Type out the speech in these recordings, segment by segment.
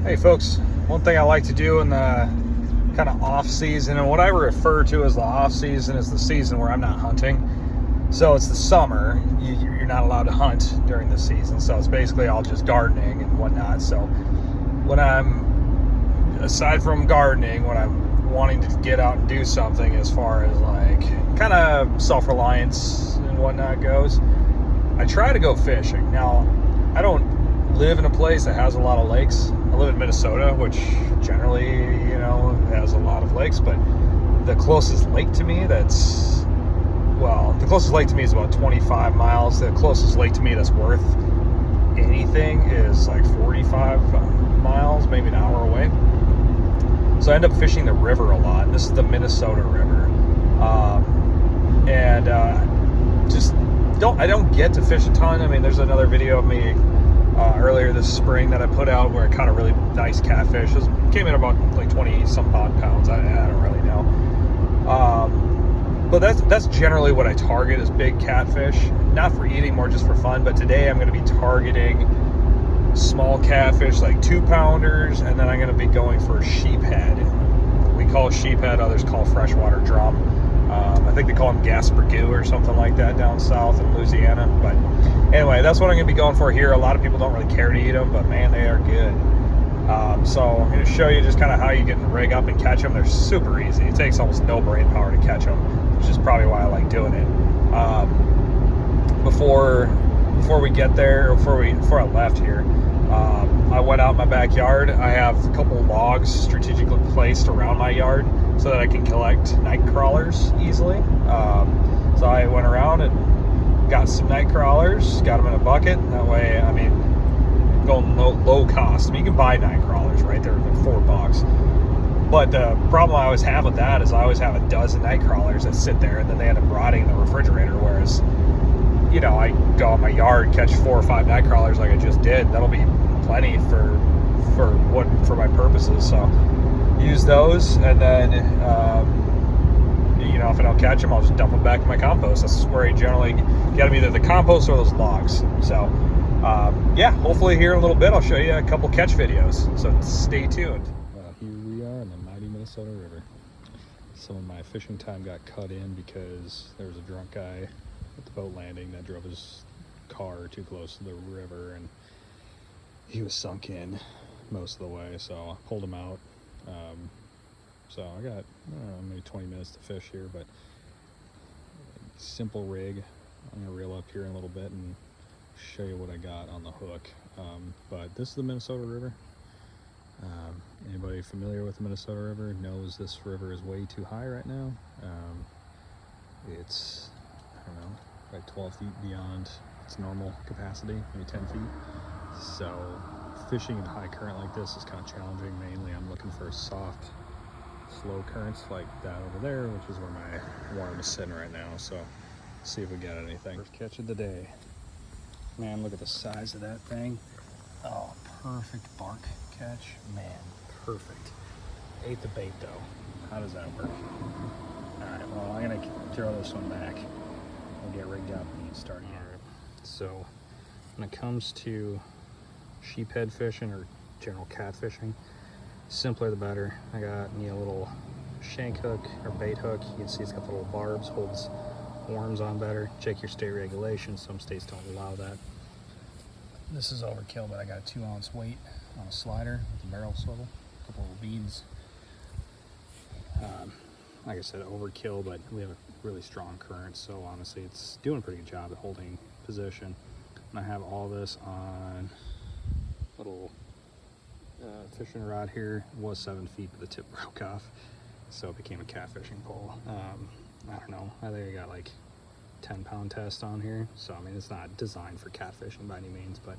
Hey folks, one thing I like to do in the kind of off season, and what I refer to as the off season is the season where I'm not hunting. So it's the summer, you're not allowed to hunt during the season, so it's basically all just gardening and whatnot. So when aside from gardening, when I'm wanting to get out and do something as far as like kind of self-reliance and whatnot goes, I try to go fishing. Now, I don't live in a place that has a lot of lakes. I live in Minnesota, which generally, has a lot of lakes, but the closest lake to me the closest lake to me is about 25 miles. The closest lake to me that's worth anything is like 45 miles, maybe an hour away. So I end up fishing the river a lot. This is the Minnesota River. I don't get to fish a ton. I mean, there's another video of me earlier this spring that I put out where I caught a really nice catfish. It came in about like 20 some odd pounds. I don't really know. But that's generally what I target is big catfish, not for eating, more just for fun. But today I'm going to be targeting small catfish, like 2-pounders, and then I'm going to be going for sheephead. We call sheephead, others call freshwater drum. I think they call them gaspergoo or something like that down south in Louisiana. But anyway, that's what I'm going to be going for here. A lot of people don't really care to eat them, but man, they are good. So I'm going to show you just kind of how you get the rig up and catch them. They're super easy. It takes almost no brain power to catch them, which is probably why I like doing it. Before we get there, before I left here, I went out in my backyard. I have a couple logs strategically placed around my yard so that I can collect night crawlers easily. So I went around and got some night crawlers, got them in a bucket. That way, going low cost. You can buy night crawlers, right? They're like $4. But the problem I always have with that is I always have a dozen night crawlers that sit there and then they end up rotting in the refrigerator. Whereas, I go in my yard, catch 4 or 5 night crawlers like I just did. That'll be plenty for my purposes. So use those, and then if I don't catch them, I'll just dump them back in my compost. That's where I generally get them, either the compost or those logs. So hopefully here in a little bit I'll show you a couple catch videos, so stay tuned. Here we are in the mighty Minnesota River. Some of my fishing time got cut in because there was a drunk guy at the boat landing that drove his car too close to the river, and he was sunk in most of the way, so I pulled him out. So I got maybe 20 minutes to fish here, but simple rig. I'm gonna reel up here in a little bit and show you what I got on the hook. But this is the Minnesota River. Anybody familiar with the Minnesota River knows this river is way too high right now. It's, like 12 feet beyond its normal capacity, maybe 10 feet. So fishing in high current like this is kind of challenging. Mainly I'm looking for soft, slow currents like that over there, which is where my worm is sitting right now. So see if we got anything. First catch of the day. Man, look at the size of that thing. Oh, perfect bark catch. Man, perfect. Ate the bait though. How does that work? All right, well, I'm gonna throw this one back. We'll get rigged up and start here. So when it comes to sheephead fishing or general catfishing, simpler the better. I got me a little shank hook or bait hook. You can see it's got the little barbs, holds worms on better. Check your state regulations. Some states don't allow that. This is overkill, but I got a 2-ounce weight on a slider with a barrel swivel, a couple little beads. Like I said, overkill, but we have a really strong current, so honestly it's doing a pretty good job at holding position. And I have all this on little fishing rod here. It was 7 feet, but the tip broke off, so it became a catfishing pole. I don't know, I think I got like 10-pound test on here, so it's not designed for catfishing by any means, but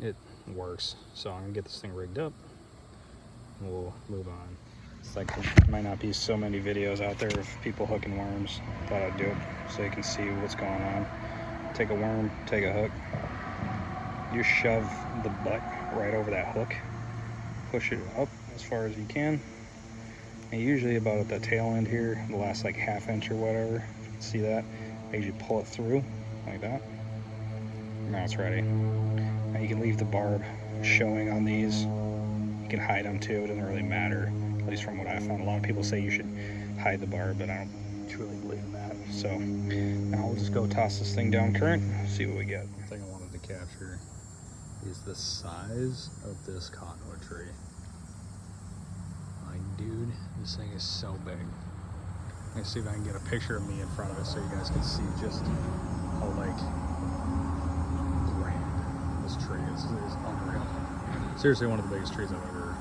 it works. So I'm gonna get this thing rigged up and we'll move on. It's like there might not be so many videos out there of people hooking worms. Thought I'd do it so you can see what's going on. Take a worm, take a hook, you shove the butt right over that hook, push it up as far as you can, and usually about at the tail end here, the last like ½ inch or whatever, if you can see that, I usually pull it through like that. Now it's ready. Now you can leave the barb showing on these. You can hide them too, it doesn't really matter, at least from what I found. A lot of people say you should hide the barb, but I don't truly believe in that. So now we'll just go toss this thing down current, see what we get. The thing I wanted to capture is the size of this cottonwood tree. Like, dude, this thing is so big. Let's see if I can get a picture of me in front of it so you guys can see just how, like, grand this tree is. It is unreal. Seriously, one of the biggest trees I've ever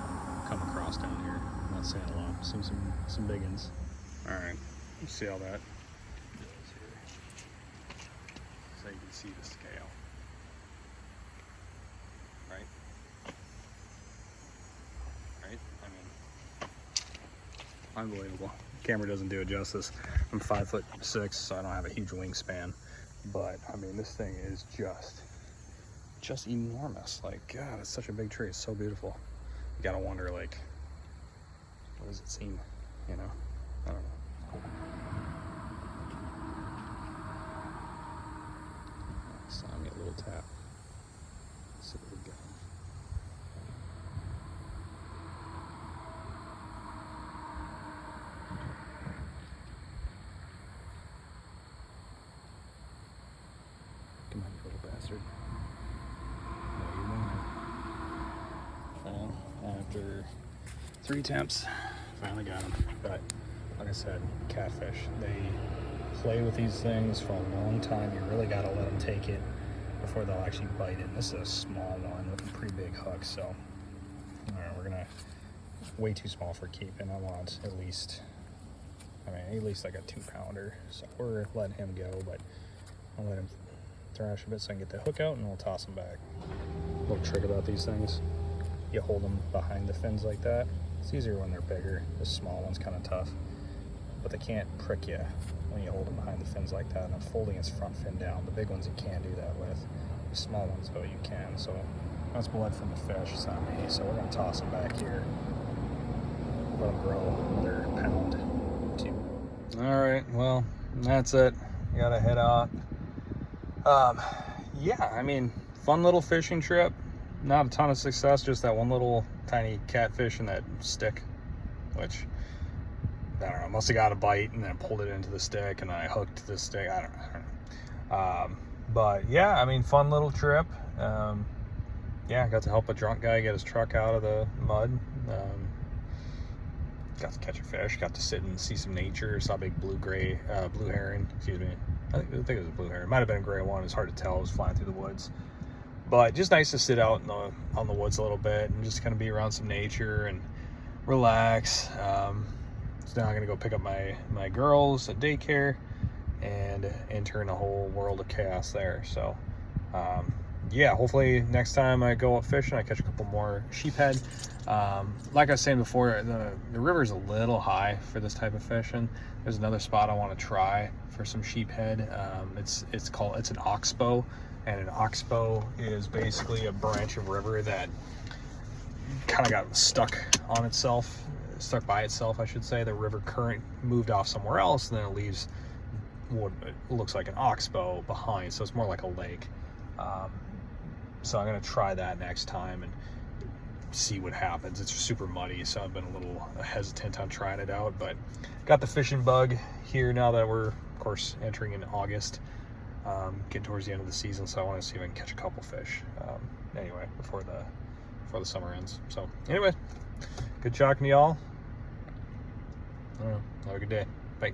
come across down here. I'm not saying a lot. I've seen some big ones. All right, let's see how that goes here. So you can see the scale. Right? Right? I mean, unbelievable. Camera doesn't do it justice. I'm 5'6", so I don't have a huge wingspan. But I mean, this thing is just enormous. Like, God, it's such a big tree. It's so beautiful. You gotta wonder, like, what does it seem? You know, I don't know. So I'm getting a little tap. Let's see what we got. Come on, you little bastard. Well, after 3 attempts, finally got him. But like I said, catfish, they play with these things for a long time. You really got to let them take it before they'll actually bite it. And this is a small one with a pretty big hook, so all right, we're gonna, way too small for keeping. I want at least like a 2-pounder. So we're letting him go, but I'll let him thrash a bit so I can get the hook out, and we'll toss them back. Little trick about these things, you hold them behind the fins like that. It's easier when they're bigger. The small one's kind of tough, but they can't prick you when you hold them behind the fins like that. And I'm folding his front fin down. The big ones you can't do that with. The small ones, though, you can. So that's blood from the fish. It's not me. So we're gonna toss them back here. Let them grow another pound, 2. All right. Well, that's it. I gotta head out. Yeah, I mean, fun little fishing trip. Not a ton of success, just that one little tiny catfish and that stick, which, I don't know, must have got a bite and then pulled it into the stick and I hooked the stick. I don't know. But yeah, I mean, fun little trip. Yeah, got to help a drunk guy get his truck out of the mud. Got to catch a fish, got to sit and see some nature, saw a big blue heron, excuse me. I think it was a blue heron. It might have been a gray one. It's hard to tell. It was flying through the woods. But just nice to sit out on the woods a little bit and just kind of be around some nature and relax. So now I'm going to go pick up my girls at daycare and enter in a whole world of chaos there. So, yeah, hopefully next time I go out fishing, I catch a couple more sheephead. Like I was saying before, the river's a little high for this type of fishing. There's another spot I want to try for some sheephead. It's an oxbow, and an oxbow is basically a branch of river that kind of got stuck by itself, I should say. The river current moved off somewhere else, and then it leaves what looks like an oxbow behind, so it's more like a lake. So I'm gonna try that next time and see what happens. It's super muddy, so I've been a little hesitant on trying it out, but got the fishing bug here now that we're, of course, entering in August, getting towards the end of the season. So I want to see if I can catch a couple fish anyway before the summer ends. So anyway, good talking to y'all. I don't know, have a good day. Bye.